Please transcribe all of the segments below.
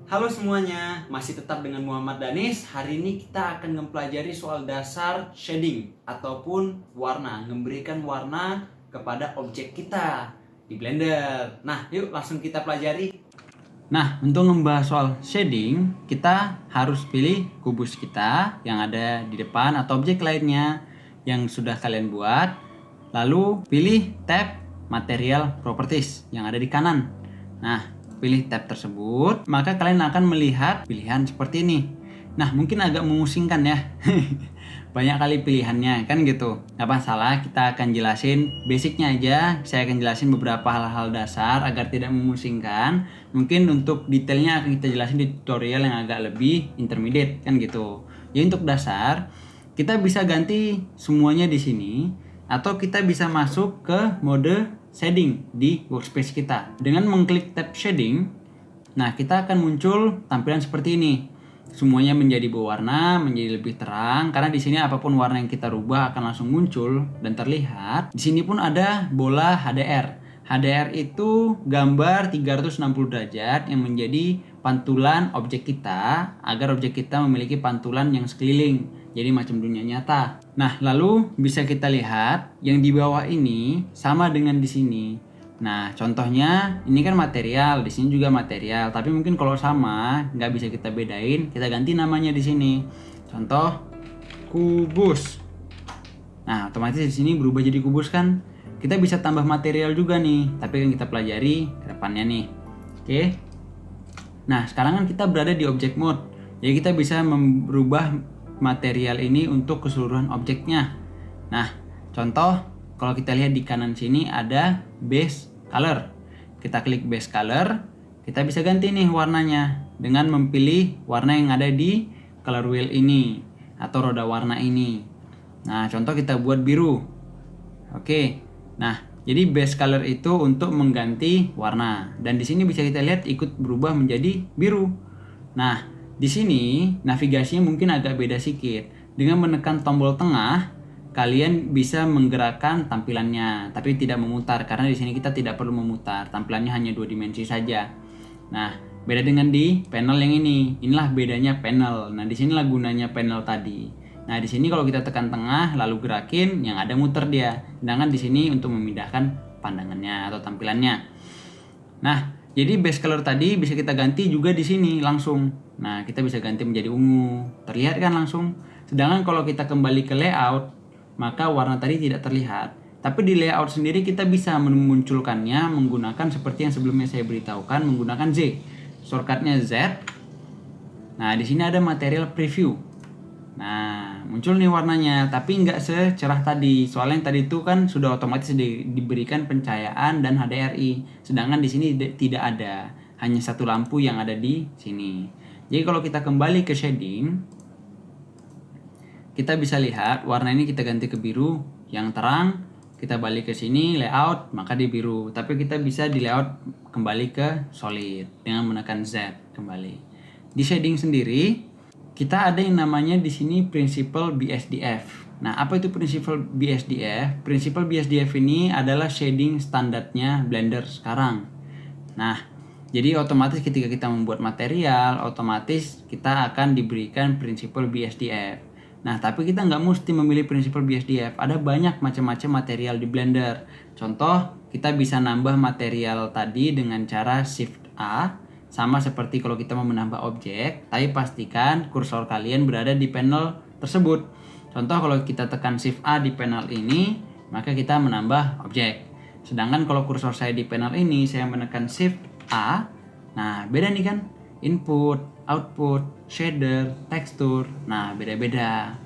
Halo semuanya, masih tetap dengan Muhammad Danis. Hari ini kita akan mempelajari soal dasar shading ataupun warna, memberikan warna kepada objek kita di Blender. Nah, yuk langsung kita pelajari. Nah, untuk membahas soal shading, kita harus pilih kubus kita yang ada di depan atau objek lainnya yang sudah kalian buat. Lalu pilih tab Material Properties yang ada di kanan. Nah, pilih tab tersebut, maka kalian akan melihat pilihan seperti ini. Nah, mungkin agak memusingkan ya. Banyak kali pilihannya, kan gitu. Gak masalah, kita akan jelasin basicnya aja. Saya akan jelasin beberapa hal-hal dasar agar tidak memusingkan. Mungkin untuk detailnya akan kita jelasin di tutorial yang agak lebih intermediate, kan gitu. Jadi untuk dasar, kita bisa ganti semuanya di sini, atau kita bisa masuk ke mode shading di workspace kita. Dengan mengklik tab shading, nah kita akan muncul tampilan seperti ini. Semuanya menjadi berwarna, menjadi lebih terang karena di sini apapun warna yang kita rubah akan langsung muncul dan terlihat. Di sini pun ada bola HDR. HDR itu gambar 360 derajat yang menjadi pantulan objek kita agar objek kita memiliki pantulan yang sekeliling. Jadi macam dunia nyata. Nah, lalu bisa kita lihat yang di bawah ini sama dengan di sini. Nah, contohnya ini kan material, di sini juga material. Tapi mungkin kalau sama, nggak bisa kita bedain, kita ganti namanya di sini. Contoh kubus. Nah, otomatis di sini berubah jadi kubus kan. Kita bisa tambah material juga nih, tapi kan kita pelajari ke depannya nih. Oke. Nah, sekarang kan kita berada di object mode. Jadi kita bisa merubah material ini untuk keseluruhan objeknya. Nah, contoh kalau kita lihat di kanan sini ada base color. Kita klik base color, kita bisa ganti nih warnanya dengan memilih warna yang ada di color wheel ini atau roda warna ini. Nah, contoh kita buat biru. Oke. Nah, jadi base color itu untuk mengganti warna dan di sini bisa kita lihat ikut berubah menjadi biru. Nah, di sini navigasinya mungkin agak beda sedikit. Dengan menekan tombol tengah, kalian bisa menggerakkan tampilannya, tapi tidak memutar karena di sini kita tidak perlu memutar. Tampilannya hanya 2 dimensi saja. Nah, beda dengan di panel yang ini. Inilah bedanya panel. Nah, di sinilah gunanya panel tadi. Nah, di sini kalau kita tekan tengah lalu gerakin, yang ada muter dia. Sedangkan di sini untuk memindahkan pandangannya atau tampilannya. Nah, jadi base color tadi bisa kita ganti juga di sini langsung. Nah, kita bisa ganti menjadi ungu. Terlihat kan langsung. Sedangkan kalau kita kembali ke layout, maka warna tadi tidak terlihat. Tapi di layout sendiri kita bisa memunculkannya menggunakan seperti yang sebelumnya saya beritahukan, menggunakan Z. Shortcutnya Z. Nah, di sini ada material preview. Nah, muncul nih warnanya, tapi nggak secerah tadi. Soalnya yang tadi itu kan sudah otomatis diberikan pencahayaan dan HDRI. Sedangkan di sini tidak ada, hanya satu lampu yang ada di sini. Jadi kalau kita kembali ke shading, kita bisa lihat warna ini kita ganti ke biru yang terang. Kita balik ke sini layout, maka di biru. Tapi kita bisa di layout kembali ke solid dengan menekan Z kembali. Di shading sendiri, kita ada yang namanya di sini Principled BSDF. Nah, apa itu Principled BSDF? Principled BSDF ini adalah shading standarnya Blender sekarang. Nah, jadi otomatis ketika kita membuat material, otomatis kita akan diberikan Principled BSDF. Nah, tapi kita nggak mesti memilih Principled BSDF. Ada banyak macam-macam material di Blender. Contoh, kita bisa nambah material tadi dengan cara Shift A. Sama seperti kalau kita mau menambah objek, tapi pastikan kursor kalian berada di panel tersebut. Contoh kalau kita tekan Shift A di panel ini, maka kita menambah objek. Sedangkan kalau kursor saya di panel ini, saya menekan Shift A. Nah, beda nih kan? Input, output, shader, tekstur. Nah, beda-beda.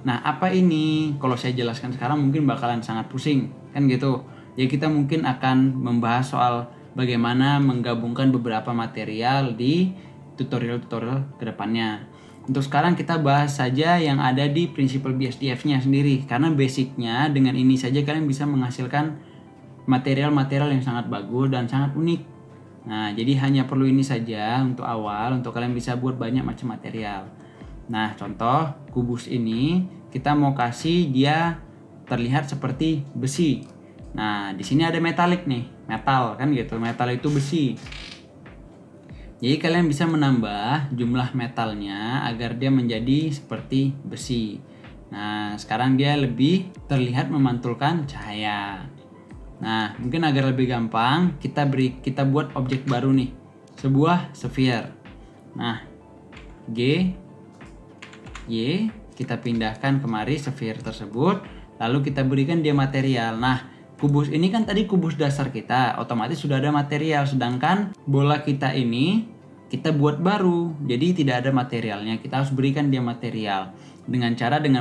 Nah, apa ini? Kalau saya jelaskan sekarang mungkin bakalan sangat pusing, kan gitu. Jadi kita mungkin akan membahas soal bagaimana menggabungkan beberapa material di tutorial-tutorial kedepannya. Untuk sekarang kita bahas saja yang ada di Principled BSDF-nya sendiri. Karena basicnya dengan ini saja kalian bisa menghasilkan material-material yang sangat bagus dan sangat unik. Nah, jadi hanya perlu ini saja untuk awal, untuk kalian bisa buat banyak macam material. Nah, contoh kubus ini kita mau kasih dia terlihat seperti besi. Nah, di sini ada metalik nih, metal kan gitu. Metal itu besi. Jadi kalian bisa menambah jumlah metalnya agar dia menjadi seperti besi. Nah, sekarang dia lebih terlihat memantulkan cahaya. Nah, mungkin agar lebih gampang, kita buat objek baru nih. Sebuah sphere. Nah, G, Y, kita pindahkan kemari sphere tersebut, lalu kita berikan dia material. Nah, kubus ini kan tadi kubus dasar kita, otomatis sudah ada material, sedangkan bola kita ini kita buat baru, jadi tidak ada materialnya. Kita harus berikan dia material dengan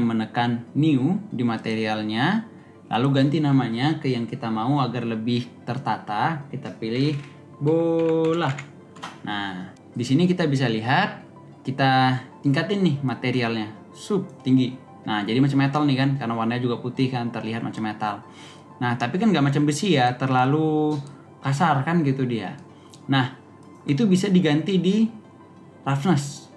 menekan new di materialnya, lalu ganti namanya ke yang kita mau agar lebih tertata. Kita pilih bola. Nah, di sini kita bisa lihat, kita tingkatin nih materialnya, tinggi. Nah, jadi macam metal nih kan, karena warnanya juga putih kan, terlihat macam metal. Nah, tapi kan nggak macam besi ya, terlalu kasar kan gitu dia. Nah, itu bisa diganti di roughness.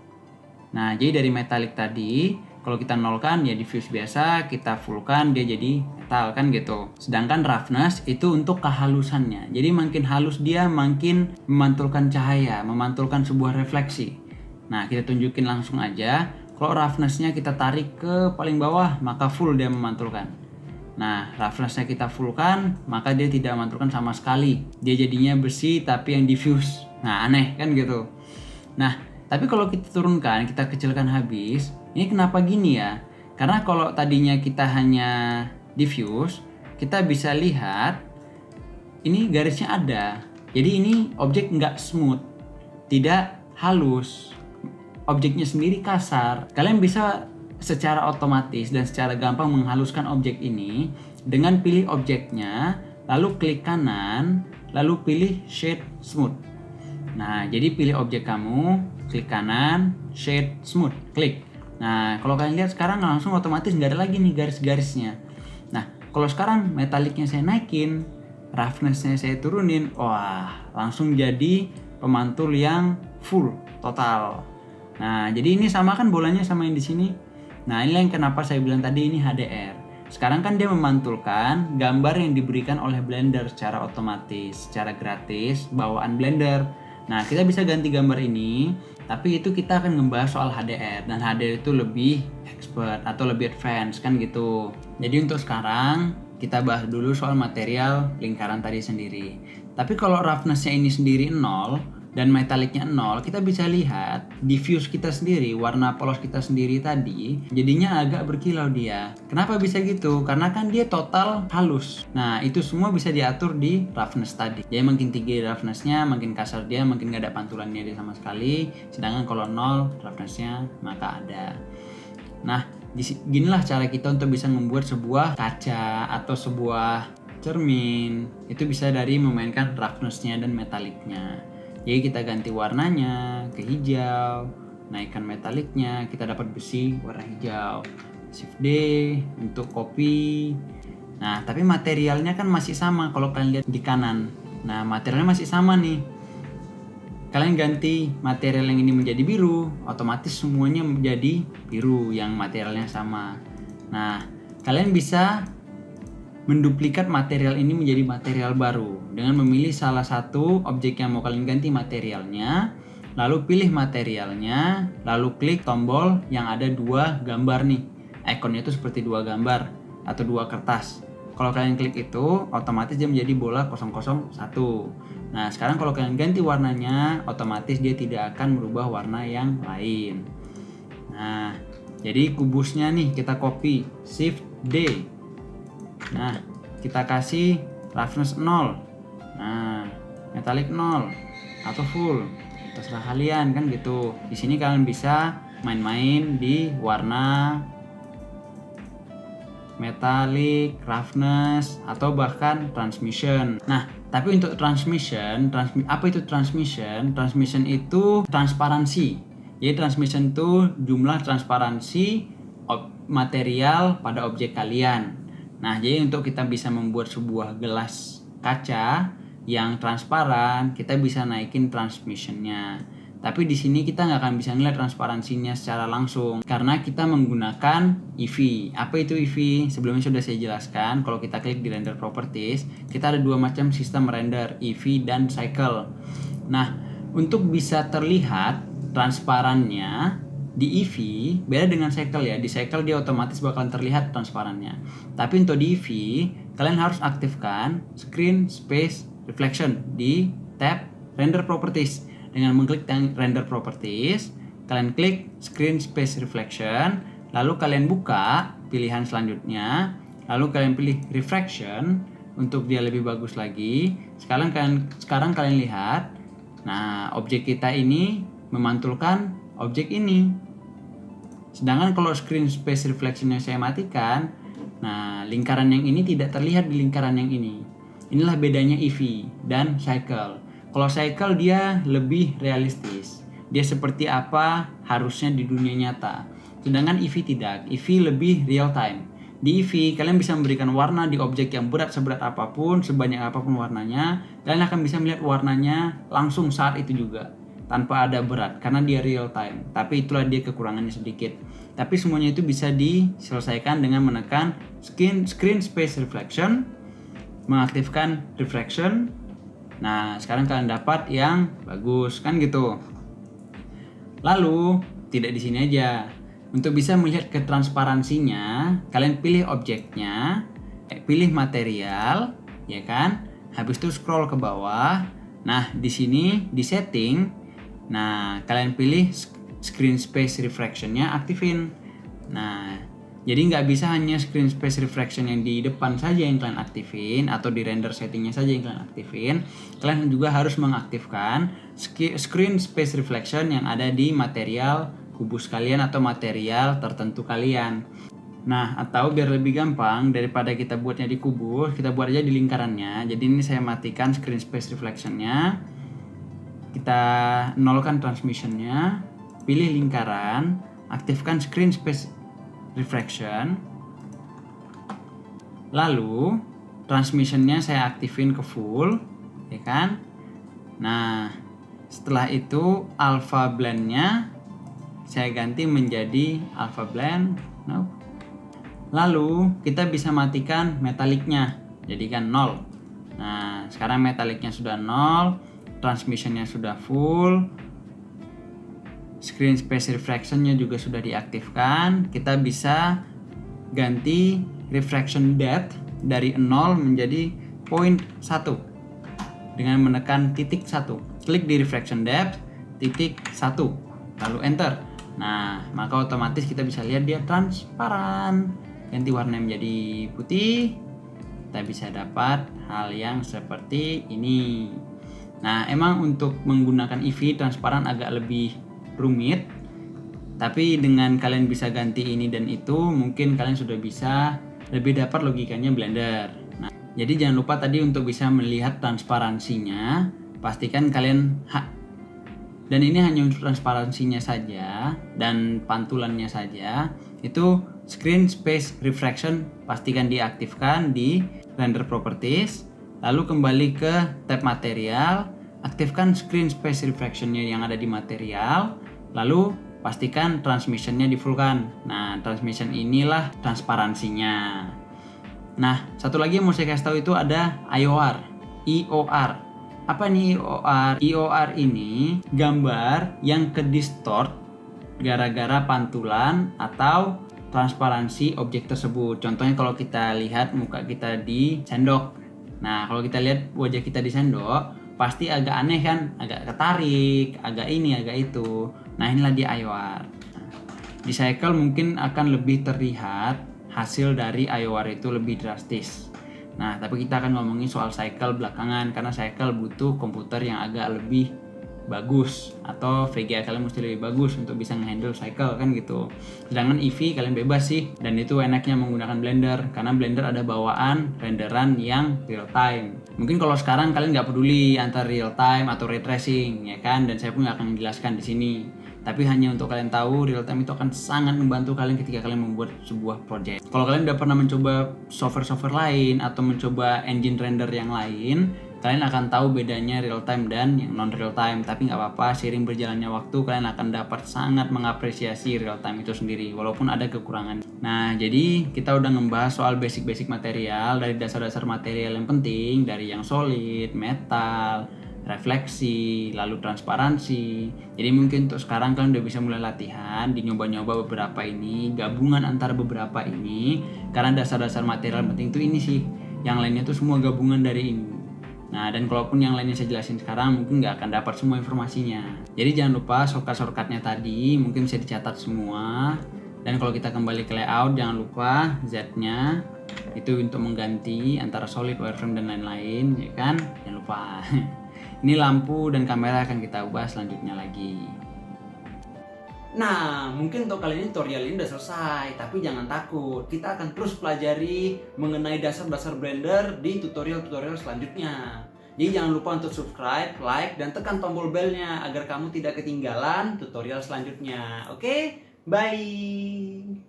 Nah, jadi dari metalik tadi, kalau kita nolkan ya diffuse biasa, kita fullkan dia jadi metal kan gitu. Sedangkan roughness itu untuk kehalusannya. Jadi makin halus dia makin memantulkan cahaya, memantulkan sebuah refleksi. Nah, kita tunjukin langsung aja. Kalau roughness-nya kita tarik ke paling bawah, maka full dia memantulkan. Nah, roughness-nya kita fullkan, maka dia tidak memantulkan sama sekali. Dia jadinya besi tapi yang diffuse. Nah, aneh kan gitu. Nah, tapi kalau kita turunkan, kita kecilkan habis, ini kenapa gini ya? Karena kalau tadinya kita hanya diffuse, kita bisa lihat ini garisnya ada. Jadi ini objek nggak smooth, tidak halus. Objeknya sendiri kasar. Kalian bisa secara otomatis dan secara gampang menghaluskan objek ini dengan pilih objeknya, lalu klik kanan, lalu pilih shade smooth. Nah, jadi pilih objek kamu, klik kanan, shade smooth, klik. Nah, kalau kalian lihat sekarang langsung otomatis nggak ada lagi nih garis-garisnya. Nah, kalau sekarang metaliknya saya naikin, roughness-nya saya turunin, wah, langsung jadi pemantul yang full, total. Nah, jadi ini sama kan bolanya sama yang di sini. Nah, ini yang kenapa saya bilang tadi ini HDR. Sekarang kan dia memantulkan gambar yang diberikan oleh Blender secara otomatis, secara gratis, bawaan Blender. Nah, kita bisa ganti gambar ini, tapi itu kita akan ngebahas soal HDR, dan HDR itu lebih expert atau lebih advance kan gitu. Jadi untuk sekarang kita bahas dulu soal material lingkaran tadi sendiri. Tapi kalau roughness-nya ini sendiri 0 dan metaliknya 0, kita bisa lihat diffuse kita sendiri, warna polos kita sendiri tadi jadinya agak berkilau dia. Kenapa bisa gitu? Karena kan dia total halus. Nah, itu semua bisa diatur di roughness tadi. Jadi makin tinggi roughness-nya, makin kasar dia, makin gak ada pantulannya dia sama sekali. Sedangkan kalau 0 roughness-nya maka ada. Nah, ginilah cara kita untuk bisa membuat sebuah kaca atau sebuah cermin. Itu bisa dari memainkan roughness-nya dan metaliknya. Jadi kita ganti warnanya ke hijau, naikkan metaliknya, kita dapat besi warna hijau. Shift D untuk copy. Nah, tapi materialnya kan masih sama kalau kalian lihat di kanan. Nah, materialnya masih sama nih. Kalian ganti material yang ini menjadi biru, otomatis semuanya menjadi biru yang materialnya sama. Nah, kalian bisa menduplikat material ini menjadi material baru dengan memilih salah satu objek yang mau kalian ganti materialnya, lalu pilih materialnya, lalu klik tombol yang ada 2 gambar nih. Ikonnya itu seperti 2 gambar atau 2 kertas. Kalau kalian klik itu, otomatis dia menjadi bola 001. Nah, sekarang kalau kalian ganti warnanya, otomatis dia tidak akan merubah warna yang lain. Nah, jadi kubusnya nih kita copy, Shift D. Nah, kita kasih roughness 0. Nah, metallic 0 atau full. Terserah kalian kan gitu. Di sini kalian bisa main-main di warna metallic, roughness, atau bahkan transmission. Nah, tapi untuk transmission, apa itu transmission? Transmission itu transparansi. Jadi transmission itu jumlah transparansi material pada objek kalian. Nah, jadi untuk kita bisa membuat sebuah gelas kaca yang transparan, kita bisa naikin transmissionnya. Tapi di sini kita nggak akan bisa ngeliat transparansinya secara langsung karena kita menggunakan EV. Apa itu EV? Sebelumnya sudah saya jelaskan. Kalau kita klik di render properties, kita ada 2 macam sistem render, EV dan cycle. Nah, untuk bisa terlihat transparannya di Eevee beda dengan Cycle ya. Di Cycle dia otomatis bakalan terlihat transparannya. Tapi untuk di Eevee kalian harus aktifkan Screen Space Reflection di tab Render Properties. Dengan mengklik Render Properties, kalian klik Screen Space Reflection, lalu kalian buka pilihan selanjutnya, lalu kalian pilih Refraction untuk dia lebih bagus lagi. Sekarang kalian lihat, nah objek kita ini memantulkan objek ini. Sedangkan kalau Screen Space Reflection-nya saya matikan, nah lingkaran yang ini tidak terlihat di lingkaran yang ini. Inilah bedanya Eevee dan Cycle. Kalau Cycle dia lebih realistis. Dia seperti apa harusnya di dunia nyata. Sedangkan Eevee tidak. Eevee lebih real time. Di Eevee kalian bisa memberikan warna di objek yang berat seberat apapun, sebanyak apapun warnanya. Kalian akan bisa melihat warnanya langsung saat itu juga, tanpa ada berat, karena dia real time. Tapi itulah dia kekurangannya sedikit. Tapi semuanya itu bisa diselesaikan dengan menekan Screen Space Reflection, mengaktifkan Refraction. Nah, sekarang kalian dapat yang bagus, kan gitu. Lalu, tidak di sini aja. Untuk bisa melihat ketransparansinya, kalian pilih objeknya, pilih material, ya kan? Habis itu scroll ke bawah. Nah, di sini di setting, nah kalian pilih Screen Space Refraction-nya aktifin. Nah, jadi nggak bisa hanya Screen Space Refraction yang di depan saja yang kalian aktifin, atau di render settingnya saja yang kalian aktifin. Kalian juga harus mengaktifkan Screen Space Reflection yang ada di material kubus kalian atau material tertentu kalian. Nah, atau biar lebih gampang, daripada kita buatnya di kubus, kita buat aja di lingkarannya. Jadi ini saya matikan Screen Space Reflection-nya. Kita nolkan transmission-nya, pilih lingkaran, aktifkan Screen Space Refraction. Lalu transmission-nya saya aktifin ke full, ya kan? Nah, setelah itu alpha blend-nya saya ganti menjadi alpha blend. Nope. Lalu kita bisa matikan metallicnya, jadikan 0. Nah, sekarang metallicnya sudah 0, transmissionnya sudah full, Screen Space Refraction-nya juga sudah diaktifkan. Kita bisa ganti refraction depth dari 0 menjadi 0.1 dengan menekan titik 1. Klik di refraction depth titik 1, lalu enter. Nah, maka otomatis kita bisa lihat dia transparan. Ganti warna menjadi putih, kita bisa dapat hal yang seperti ini. Nah, emang untuk menggunakan Eevee transparan agak lebih rumit, tapi dengan kalian bisa ganti ini dan itu, mungkin kalian sudah bisa lebih dapat logikanya Blender. Nah, jadi jangan lupa tadi untuk bisa melihat transparansinya, pastikan kalian dan ini hanya untuk transparansinya saja dan pantulannya saja. Itu Screen Space Refraction pastikan diaktifkan di Render Properties. Lalu kembali ke tab Material, aktifkan Screen Space Refraction-nya yang ada di material. Lalu pastikan transmission-nya di full-kan. Nah, transmission inilah transparansinya. Nah, satu lagi yang mau saya kasih tahu itu ada IOR. Apa nih IOR? IOR ini gambar yang ke distort gara-gara pantulan atau transparansi objek tersebut. Contohnya kalau kita lihat muka kita di sendok. Nah, kalau kita lihat wajah kita di sendok, pasti agak aneh kan? Agak ketarik, agak ini, agak itu. Nah, inilah di IOR. Di Cycle mungkin akan lebih terlihat hasil dari IOR itu lebih drastis. Nah, tapi kita akan ngomongin soal Cycle belakangan, karena Cycle butuh komputer yang agak lebih bagus, atau VGA kalian mesti lebih bagus untuk bisa ngehandle Cycle kan gitu. Sedangkan Eevee kalian bebas sih, dan itu enaknya menggunakan Blender, karena Blender ada bawaan renderan yang real time. Mungkin kalau sekarang kalian nggak peduli antara real time atau ray tracing, ya kan, dan saya pun nggak akan menjelaskan di sini. Tapi hanya untuk kalian tahu, real time itu akan sangat membantu kalian ketika kalian membuat sebuah project. Kalau kalian udah pernah mencoba software-software lain atau mencoba engine render yang lain, kalian akan tahu bedanya real time dan yang non real time. Tapi nggak apa-apa, seiring berjalannya waktu kalian akan dapat sangat mengapresiasi real time itu sendiri, walaupun ada kekurangan. Nah, jadi kita udah ngebahas soal basic-basic material, dari dasar-dasar material yang penting, dari yang solid, metal, refleksi, lalu transparansi. Jadi mungkin untuk sekarang kalian udah bisa mulai latihan di nyoba-nyoba beberapa ini, gabungan antara beberapa ini, karena dasar-dasar material penting itu ini sih. Yang lainnya tuh semua gabungan dari ini. Nah, dan kalaupun yang lainnya saya jelasin sekarang mungkin nggak akan dapat semua informasinya. Jadi jangan lupa shortcut-shortcutnya tadi mungkin bisa dicatat semua. Dan kalau kita kembali ke layout, jangan lupa Z-nya itu untuk mengganti antara solid, wireframe dan lain-lain, ya kan? Jangan lupa. Ini lampu dan kamera akan kita ubah selanjutnya lagi. Nah, mungkin untuk kali ini tutorial ini udah selesai, tapi jangan takut. Kita akan terus pelajari mengenai dasar-dasar Blender di tutorial-tutorial selanjutnya. Jadi jangan lupa untuk subscribe, like, dan tekan tombol belnya agar kamu tidak ketinggalan tutorial selanjutnya. Oke? Bye!